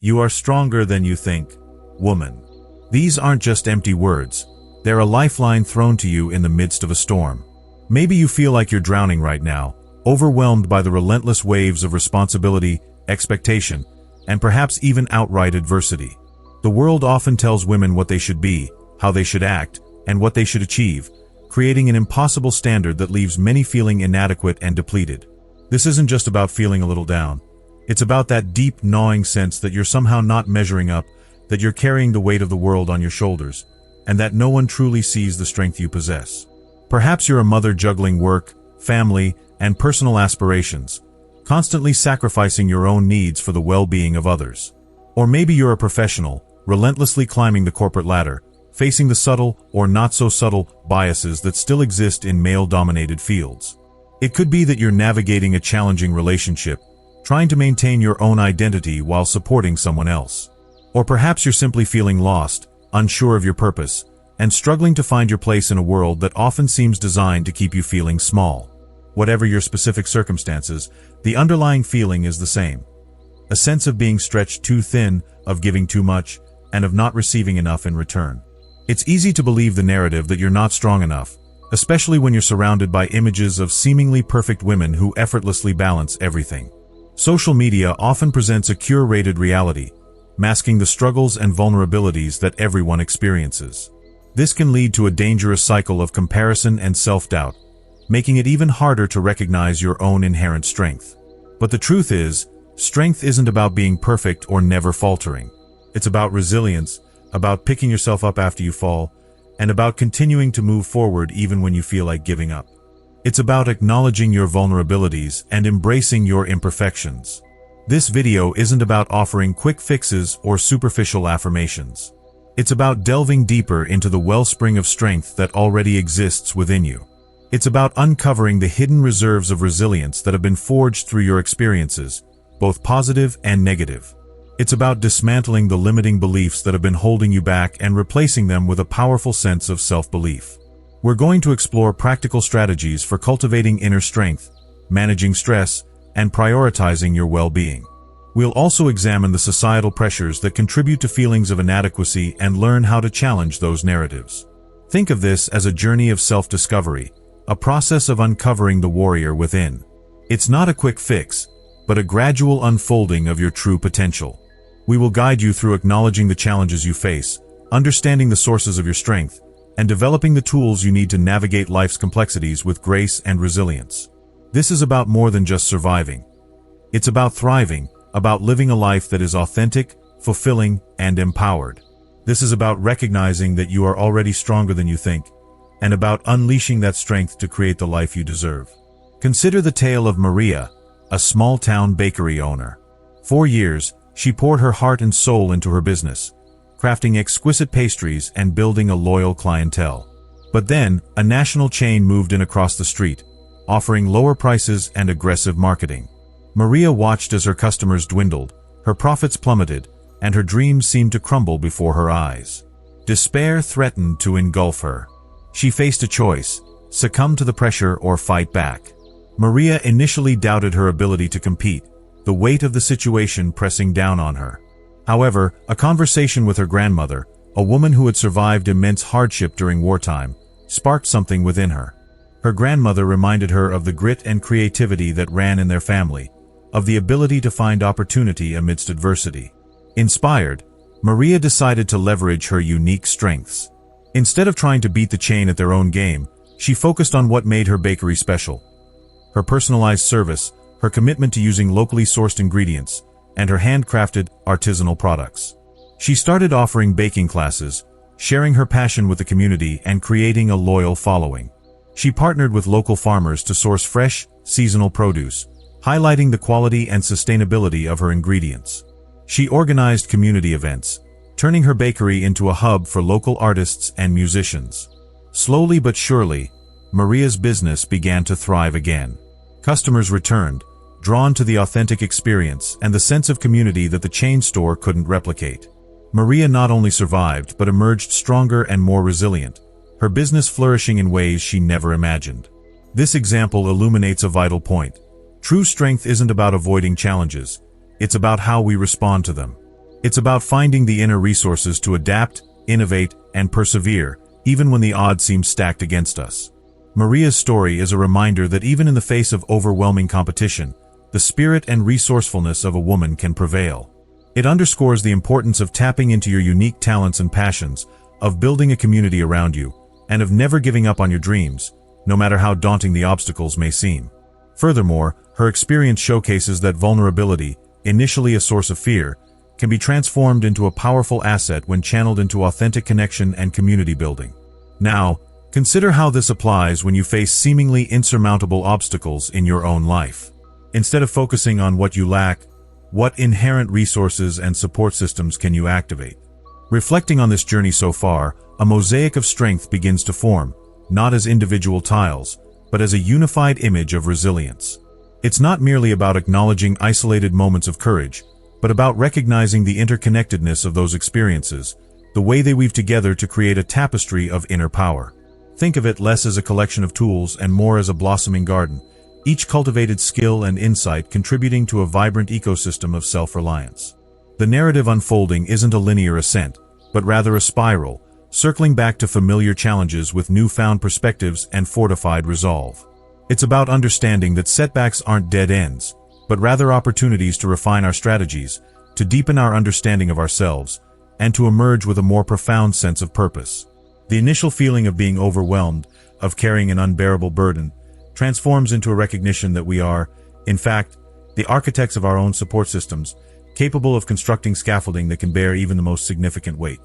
You are stronger than you think, woman. These aren't just empty words. They're a lifeline thrown to you in the midst of a storm. Maybe you feel like you're drowning right now, overwhelmed by the relentless waves of responsibility, expectation, and perhaps even outright adversity. The world often tells women what they should be, how they should act, and what they should achieve, creating an impossible standard that leaves many feeling inadequate and depleted. This isn't just about feeling a little down. It's about that deep, gnawing sense that you're somehow not measuring up, that you're carrying the weight of the world on your shoulders, and that no one truly sees the strength you possess. Perhaps you're a mother juggling work, family, and personal aspirations, constantly sacrificing your own needs for the well-being of others. Or maybe you're a professional, relentlessly climbing the corporate ladder, facing the subtle or not-so-subtle biases that still exist in male-dominated fields. It could be that you're navigating a challenging relationship, trying to maintain your own identity while supporting someone else. Or perhaps you're simply feeling lost, unsure of your purpose, and struggling to find your place in a world that often seems designed to keep you feeling small. Whatever your specific circumstances, the underlying feeling is the same. A sense of being stretched too thin, of giving too much, and of not receiving enough in return. It's easy to believe the narrative that you're not strong enough, especially when you're surrounded by images of seemingly perfect women who effortlessly balance everything. Social media often presents a curated reality, masking the struggles and vulnerabilities that everyone experiences. This can lead to a dangerous cycle of comparison and self-doubt, making it even harder to recognize your own inherent strength. But the truth is, strength isn't about being perfect or never faltering. It's about resilience, about picking yourself up after you fall, and about continuing to move forward even when you feel like giving up. It's about acknowledging your vulnerabilities and embracing your imperfections. This video isn't about offering quick fixes or superficial affirmations. It's about delving deeper into the wellspring of strength that already exists within you. It's about uncovering the hidden reserves of resilience that have been forged through your experiences, both positive and negative. It's about dismantling the limiting beliefs that have been holding you back and replacing them with a powerful sense of self-belief. We're going to explore practical strategies for cultivating inner strength, managing stress, and prioritizing your well-being. We'll also examine the societal pressures that contribute to feelings of inadequacy and learn how to challenge those narratives. Think of this as a journey of self-discovery, a process of uncovering the warrior within. It's not a quick fix, but a gradual unfolding of your true potential. We will guide you through acknowledging the challenges you face, understanding the sources of your strength, and developing the tools you need to navigate life's complexities with grace and resilience. This is about more than just surviving. It's about thriving, about living a life that is authentic, fulfilling, and empowered. This is about recognizing that you are already stronger than you think, and about unleashing that strength to create the life you deserve. Consider the tale of Maria, a small-town bakery owner. For years, she poured her heart and soul into her business, crafting exquisite pastries and building a loyal clientele. But then, a national chain moved in across the street, offering lower prices and aggressive marketing. Maria watched as her customers dwindled, her profits plummeted, and her dreams seemed to crumble before her eyes. Despair threatened to engulf her. She faced a choice: succumb to the pressure or fight back. Maria initially doubted her ability to compete, the weight of the situation pressing down on her. However, a conversation with her grandmother, a woman who had survived immense hardship during wartime, sparked something within her. Her grandmother reminded her of the grit and creativity that ran in their family, of the ability to find opportunity amidst adversity. Inspired, Maria decided to leverage her unique strengths. Instead of trying to beat the chain at their own game, she focused on what made her bakery special: her personalized service, her commitment to using locally sourced ingredients, and her handcrafted, artisanal products. She started offering baking classes, sharing her passion with the community and creating a loyal following. She partnered with local farmers to source fresh, seasonal produce, highlighting the quality and sustainability of her ingredients. She organized community events, turning her bakery into a hub for local artists and musicians. Slowly but surely, Maria's business began to thrive again. Customers returned, drawn to the authentic experience and the sense of community that the chain store couldn't replicate. Maria not only survived but emerged stronger and more resilient, her business flourishing in ways she never imagined. This example illuminates a vital point. True strength isn't about avoiding challenges, it's about how we respond to them. It's about finding the inner resources to adapt, innovate, and persevere, even when the odds seem stacked against us. Maria's story is a reminder that even in the face of overwhelming competition, the spirit and resourcefulness of a woman can prevail. It underscores the importance of tapping into your unique talents and passions, of building a community around you, and of never giving up on your dreams, no matter how daunting the obstacles may seem. Furthermore, her experience showcases that vulnerability, initially a source of fear, can be transformed into a powerful asset when channeled into authentic connection and community building. Now, consider how this applies when you face seemingly insurmountable obstacles in your own life. Instead of focusing on what you lack, what inherent resources and support systems can you activate? Reflecting on this journey so far, a mosaic of strength begins to form, not as individual tiles, but as a unified image of resilience. It's not merely about acknowledging isolated moments of courage, but about recognizing the interconnectedness of those experiences, the way they weave together to create a tapestry of inner power. Think of it less as a collection of tools and more as a blossoming garden, each cultivated skill and insight contributing to a vibrant ecosystem of self-reliance. The narrative unfolding isn't a linear ascent, but rather a spiral, circling back to familiar challenges with newfound perspectives and fortified resolve. It's about understanding that setbacks aren't dead ends, but rather opportunities to refine our strategies, to deepen our understanding of ourselves, and to emerge with a more profound sense of purpose. The initial feeling of being overwhelmed, of carrying an unbearable burden, transforms into a recognition that we are, in fact, the architects of our own support systems, capable of constructing scaffolding that can bear even the most significant weight.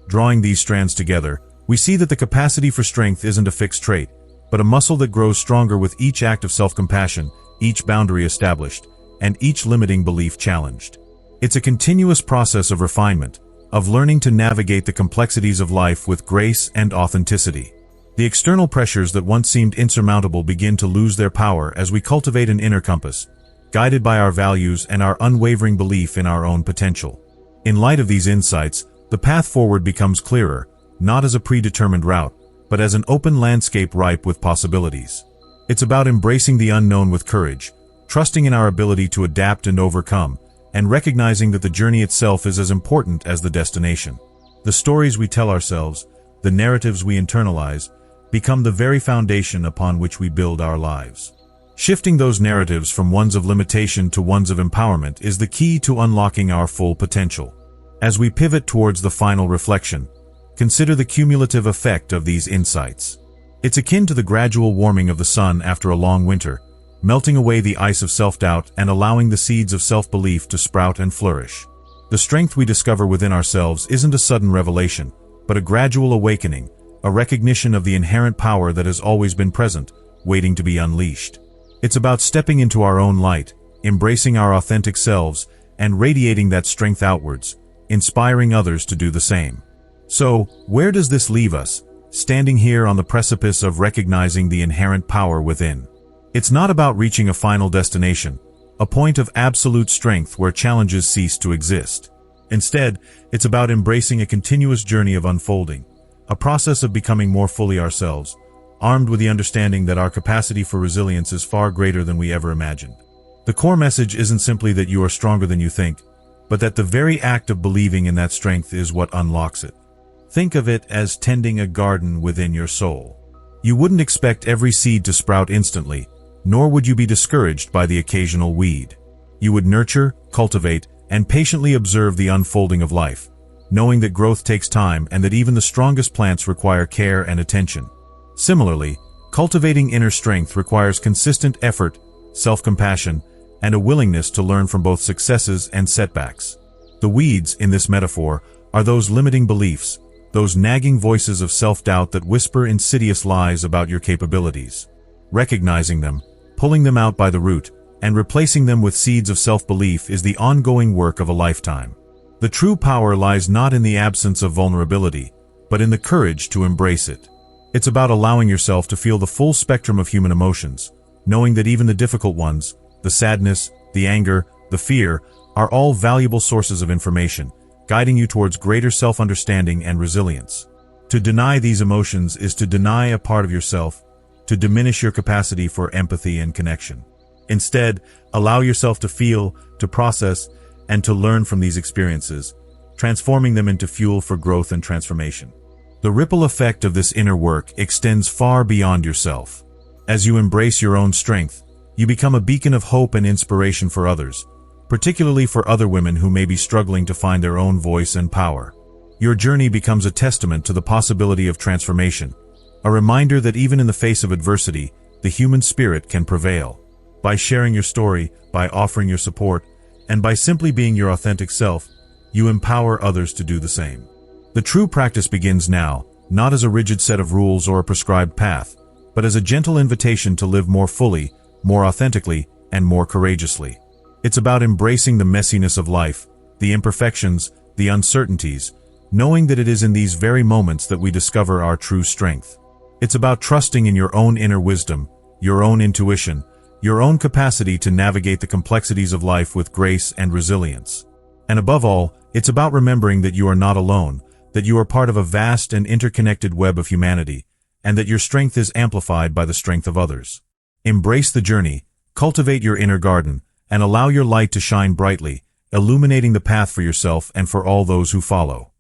Drawing these strands together, we see that the capacity for strength isn't a fixed trait, but a muscle that grows stronger with each act of self-compassion, each boundary established, and each limiting belief challenged. It's a continuous process of refinement, of learning to navigate the complexities of life with grace and authenticity. The external pressures that once seemed insurmountable begin to lose their power as we cultivate an inner compass, guided by our values and our unwavering belief in our own potential. In light of these insights, the path forward becomes clearer, not as a predetermined route, but as an open landscape ripe with possibilities. It's about embracing the unknown with courage, trusting in our ability to adapt and overcome, and recognizing that the journey itself is as important as the destination. The stories we tell ourselves, the narratives we internalize, become the very foundation upon which we build our lives. Shifting those narratives from ones of limitation to ones of empowerment is the key to unlocking our full potential. As we pivot towards the final reflection, consider the cumulative effect of these insights. It's akin to the gradual warming of the sun after a long winter, melting away the ice of self-doubt and allowing the seeds of self-belief to sprout and flourish. The strength we discover within ourselves isn't a sudden revelation, but a gradual awakening, a recognition of the inherent power that has always been present, waiting to be unleashed. It's about stepping into our own light, embracing our authentic selves, and radiating that strength outwards, inspiring others to do the same. So, where does this leave us, standing here on the precipice of recognizing the inherent power within? It's not about reaching a final destination, a point of absolute strength where challenges cease to exist. Instead, it's about embracing a continuous journey of unfolding, a process of becoming more fully ourselves, armed with the understanding that our capacity for resilience is far greater than we ever imagined. The core message isn't simply that you are stronger than you think, but that the very act of believing in that strength is what unlocks it. Think of it as tending a garden within your soul. You wouldn't expect every seed to sprout instantly, nor would you be discouraged by the occasional weed. You would nurture, cultivate, and patiently observe the unfolding of life, knowing that growth takes time and that even the strongest plants require care and attention. Similarly, cultivating inner strength requires consistent effort, self-compassion, and a willingness to learn from both successes and setbacks. The weeds, in this metaphor, are those limiting beliefs, those nagging voices of self-doubt that whisper insidious lies about your capabilities. Recognizing them, pulling them out by the root, and replacing them with seeds of self-belief is the ongoing work of a lifetime. The true power lies not in the absence of vulnerability, but in the courage to embrace it. It's about allowing yourself to feel the full spectrum of human emotions, knowing that even the difficult ones, the sadness, the anger, the fear, are all valuable sources of information, guiding you towards greater self-understanding and resilience. To deny these emotions is to deny a part of yourself, to diminish your capacity for empathy and connection. Instead, allow yourself to feel, to process, and to learn from these experiences, transforming them into fuel for growth and transformation. The ripple effect of this inner work extends far beyond yourself. As you embrace your own strength, you become a beacon of hope and inspiration for others, particularly for other women who may be struggling to find their own voice and power. Your journey becomes a testament to the possibility of transformation, a reminder that even in the face of adversity, the human spirit can prevail. By sharing your story, by offering your support, and by simply being your authentic self, you empower others to do the same. The true practice begins now, not as a rigid set of rules or a prescribed path, but as a gentle invitation to live more fully, more authentically, and more courageously. It's about embracing the messiness of life, the imperfections, the uncertainties, knowing that it is in these very moments that we discover our true strength. It's about trusting in your own inner wisdom, your own intuition, your own capacity to navigate the complexities of life with grace and resilience. And above all, it's about remembering that you are not alone, that you are part of a vast and interconnected web of humanity, and that your strength is amplified by the strength of others. Embrace the journey, cultivate your inner garden, and allow your light to shine brightly, illuminating the path for yourself and for all those who follow.